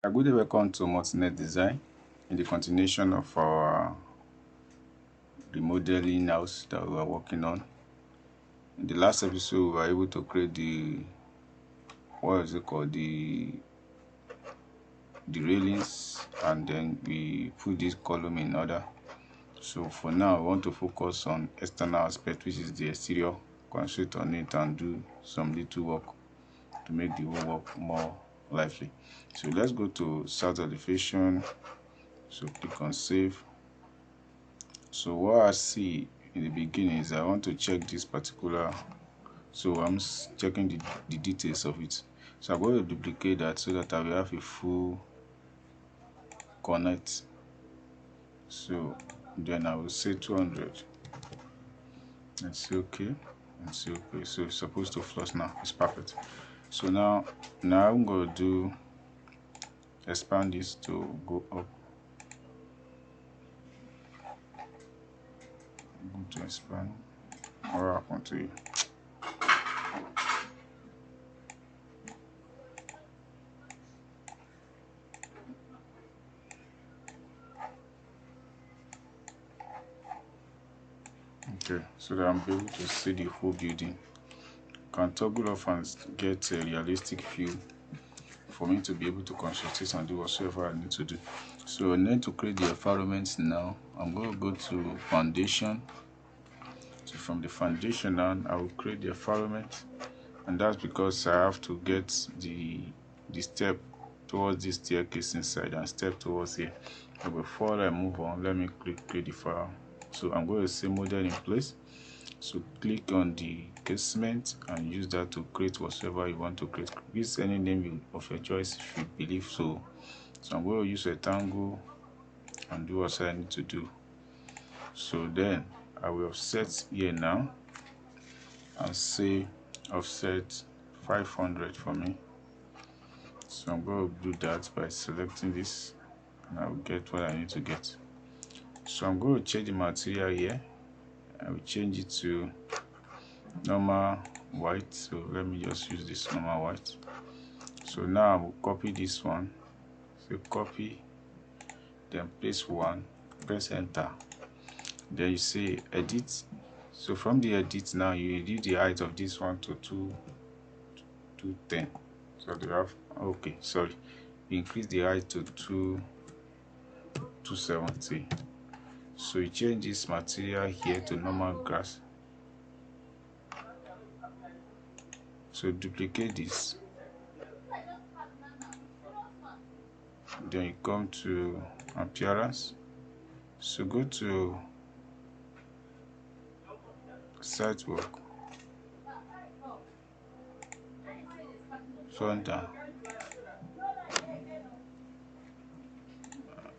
A good day, welcome to Multinet Design in the continuation of our remodeling house that we are working on. In the last episode, we were able to create the railings, and then we put this column in order. So for now, I want to focus on external aspect, which is the exterior, concentrate on it and do some little work to make the whole work more lively. So let's go to south elevation. So click on save. So what I see in the beginning is I want to check this particular, so I'm checking the details of it. So I'm going to duplicate that so that I will have a full connect. So then I will say 200 and say okay and say okay. So it's supposed to flush now. It's perfect. So now I'm going to do expand this to go up. I'm going to expand. What happened to you? Okay, so that I'm able to see the whole building. Can toggle off and get a realistic view for me to be able to concentrate and do whatsoever I need to do. So I need to create the environment now. I'm going to go to foundation. So from the foundation on, I will create the environment, and that's because I have to get the step towards this staircase inside and step towards here. But before I move on, let me create the file. So I'm going to say model in place. So click on the casement and use that to create whatever you want to create. Use any name of your choice if you believe so. So I'm going to use a rectangle and do what I need to do. So then I will offset here now and say offset 500 for me. So I'm going to do that by selecting this, and I will get what I need to get. So I'm going to change the material here. I will change it to normal white. So let me just use this normal white. So now I will copy this one. So copy, then place one, press enter. Then you say edit. So from the edit now, you edit the height of this one to 210. So they have, okay, sorry, increase the height to 270. So you change this material here to normal grass. So duplicate this. Then you come to appearance. So go to site work, front down.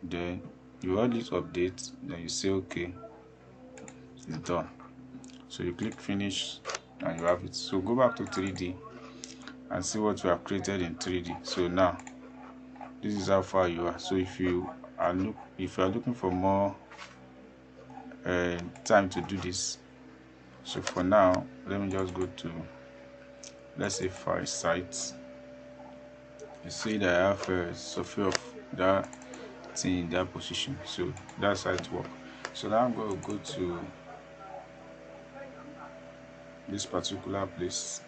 Then you add this update, then you say okay, it's done. So you click finish and you have it. So go back to 3D and see what you have created in 3D. So now this is how far you are. So if you are looking for more time to do this, so for now let me just go to, let's say, file sites. You see that I have a survey of that thing in that position. So that's how it works. So now I'm going to go to this particular place.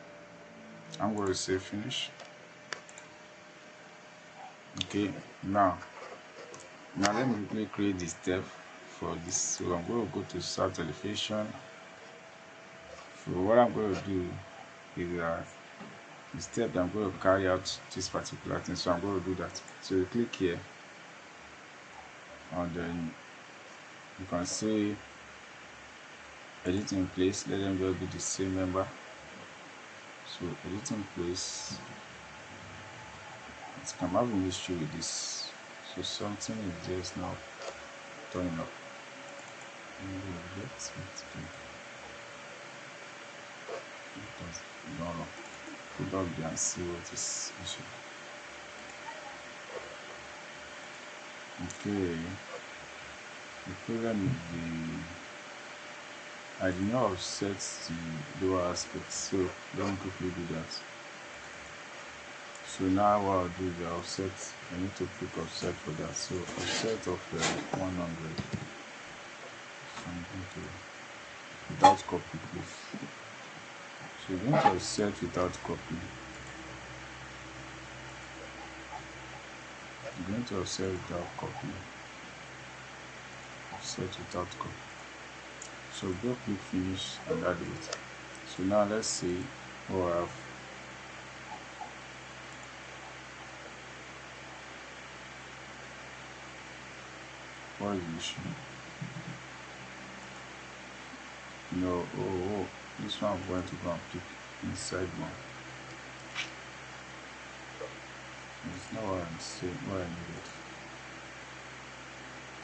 I'm going to say finish. Okay, now let me quickly create the step for this. So I'm going to go to south elevation. So what I'm going to do is the step that I'm going to carry out this particular thing. So I'm going to do that. So you click here, and then you can say edit in place. Let them just be the same member. So edit in place. I'm having an issue with this. So something is just now turning up. Let's no. Put up there and see what is issue. Okay. The problem is I did not offset the lower aspect, so let me quickly do that. So now what I'll do is I'll set, I need to click offset for that. So offset of 100. So I'm going to, without copy please. So you're going to offset without copy. You're going to offset without copy. Offset without copy. So go click finish and add it. So now let's see what I have. What is the issue? No, oh, this one I'm going to go and pick inside one. It's not what I'm saying, what I needed.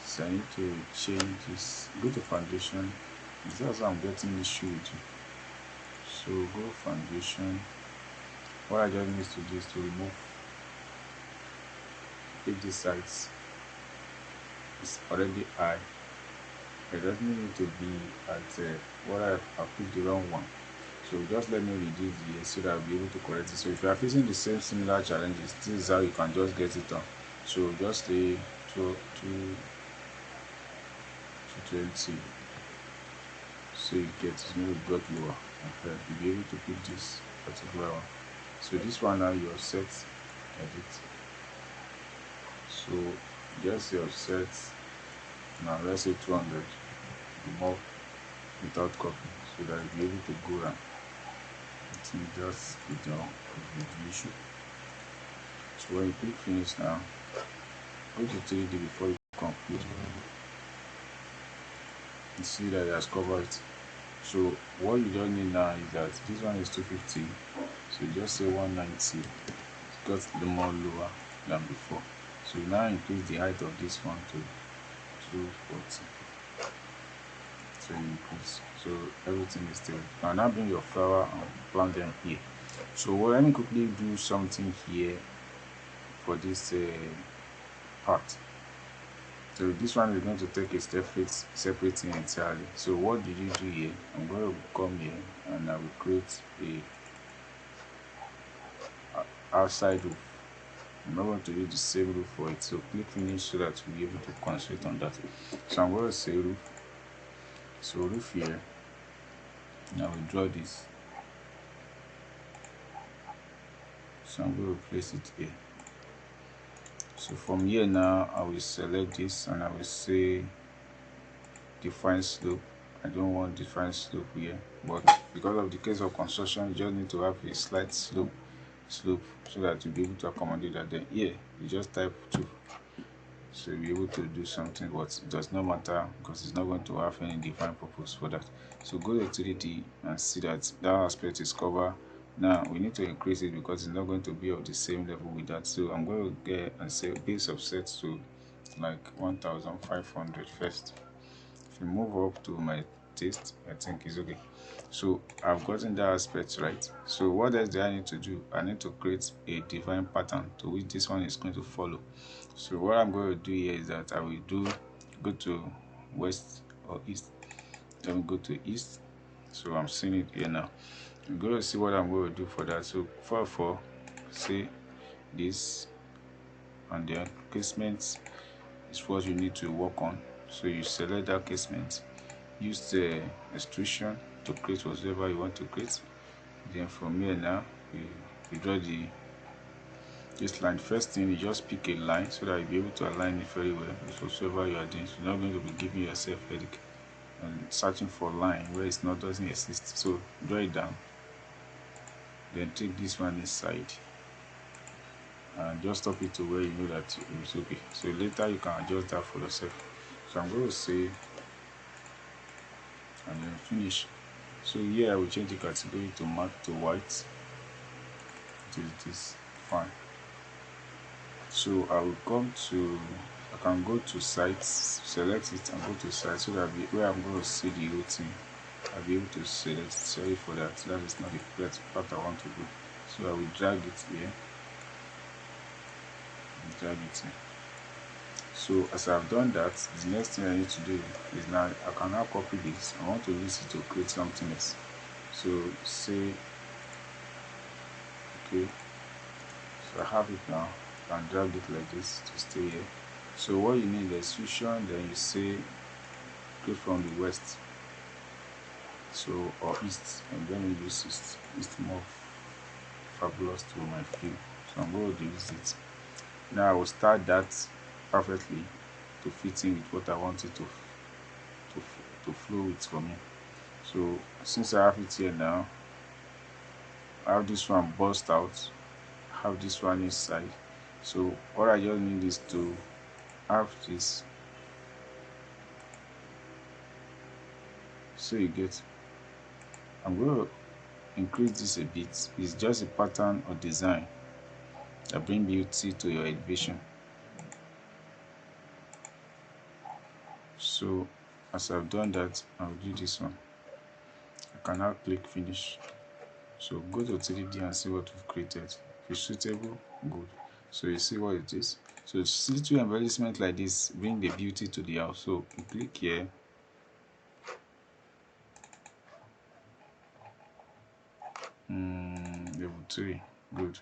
So I need to change this. Go to foundation. That's how I'm getting issue with you. So go foundation. What I just need to do is to remove if this size is already high. It doesn't need to be at what I picked the wrong one. So just let me reduce the so that I'll be able to correct it. So if you are facing the same similar challenges, this is how you can just get it done. So just stay to 220. So you get it's going to drop lower. Okay, you'll be able to pick this particular one. So this one now you offset edit. So just your offset now, let's say 200 more without copy, so that you'll be able to go around. I think just put down the issue. So when you click finish now, go to 3D before you complete. You see that it has covered it. So what you don't need now is that this one is 250, so you just say 190. It's got the more lower than before. So you now increase the height of this one to 240. So you increase, so everything is still. Now bring your flower and plant them here. So let me quickly do something here for this part. So this one is going to take a separate thing entirely. So what did you do here? I'm going to come here and I will create a outside roof. I'm not going to use the same roof for it. So click finish so that we'll be able to concentrate on that. So I'm going to say roof. So roof here. Now we draw this. So I'm going to place it here. So from here now I will select this and I will say define slope. I don't want define slope here, but because of the case of construction you just need to have a slight slope so that you'll be able to accommodate that. Then here you just type 2, so you'll be able to do something, but it does not matter because it's not going to have any defined purpose for that. So go to 3D and see that that aspect is covered. Now we need to increase it because it's not going to be of the same level with that. So I'm going to get and say base offset to like 1500 first. If you move up to my taste, I think it's okay. So I've gotten that aspect right. So what else do I need to do? I need to create a defined pattern to which this one is going to follow. So what I'm going to do here is that I will go to west or east. Let me go to east. So I'm seeing it here now. I'm going to see what I'm going to do for that. So for say this, and then casement is what you need to work on. So you select that casement, use the extrusion to create whatever you want to create. Then from here now you draw this line. First thing, you just pick a line so that you'll be able to align it very well with whatsoever you are doing. So you're not going to be giving yourself headache and searching for a line where it's not doesn't exist. So draw it down, then take this one inside and just stop it to where you know that it's okay. So later you can adjust that for yourself. So I'm going to say and then finish. So here I will change the category to matte to white. It is fine. So I will I can go to sites, select it and go to sites, so that where I'm going to see the whole thing, I'll be able to select. Sorry for that, that is not the correct part I want to do. So I will drag it here, drag it here. So as I've done that, the next thing I need to do is now I can now copy this. I want to use it to create something else. So say okay, So I have it now. You can drag it like this to stay here. So what you need is fusion, then you say go from the west, so or east, and then we use east. East more fabulous to my view, so I'm going to use it. Now I will start that perfectly to fit in with what I want it to flow with for me. So since I have it here now, I have this one bust out, have this one inside. So all I just need is to have this, so you get. I'm going to increase this a bit. It's just a pattern or design that bring beauty to your elevation. So as I've done that, I'll do this one. I can now click finish. So go to 3D and see what we've created. If it's suitable, good. So you see what it is. So little embellishment like this bring the beauty to the house. So you click here. Level 3, good.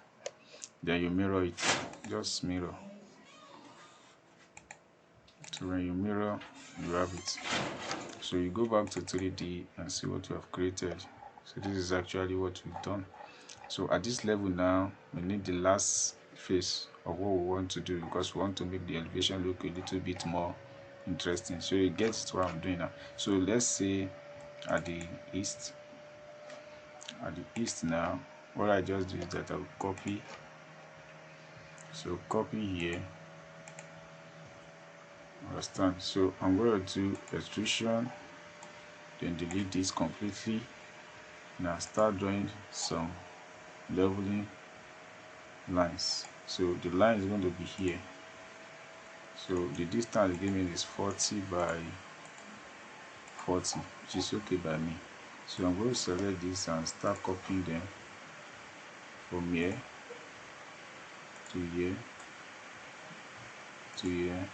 Then you mirror it. Just mirror. So when you mirror, you have it. So you go back to 3D and see what you have created. So this is actually what we've done. So at this level now, we need the last phase of what we want to do, because we want to make the elevation look a little bit more interesting. So you get what I'm doing now. So let's say at the east now, what I just do is that I'll copy. So copy here, understand. So I'm going to do extrusion, then delete this completely. Now start drawing some leveling lines. So the line is going to be here. So the distance given is 40 by 40, which is okay by me. So I'm going to select this and start copying them from here to here to here.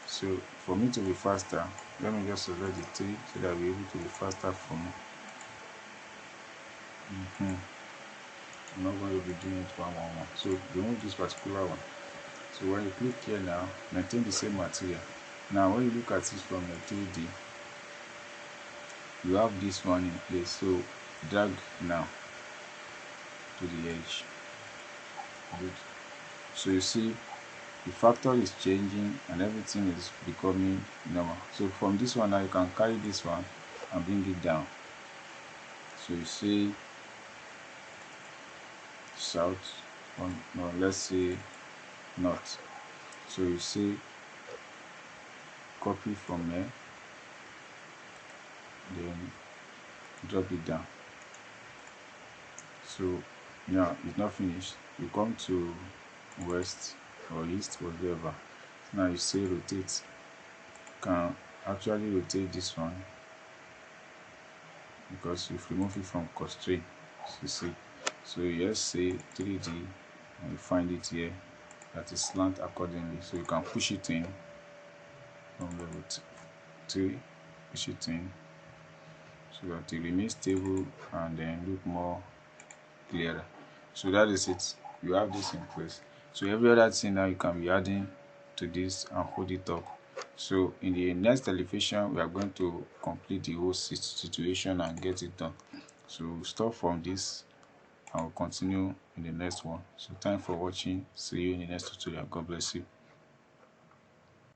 So for me to be faster, let me just select the 3 so that I'll be able to be faster for me. I'm not going to be doing it one. So remove this particular one. So when you click here now, maintain the same material. Now when you look at it from the 3D, you have this one in place. So drag now to the edge. Good. So you see the factor is changing and everything is becoming normal. So from this one now, you can carry this one and bring it down. So you see south, no, let's say north. So you see copy from here, then drop it down. So now it's not finished. You come to west or east, whatever. Now you say rotate. You can actually rotate this one because you've removed it from constraint. So you see. So you just say 3D and you find it here that is slant accordingly. So you can push it in from level 3, push it in so that it remains stable and then look more clearer. So that is it. You have this in place. So every other thing now you can be adding to this and hold it up. So in the next elevation, we are going to complete the whole situation and get it done. So stop from this and we'll continue in the next one. So thanks for watching. See you in the next tutorial. God bless you.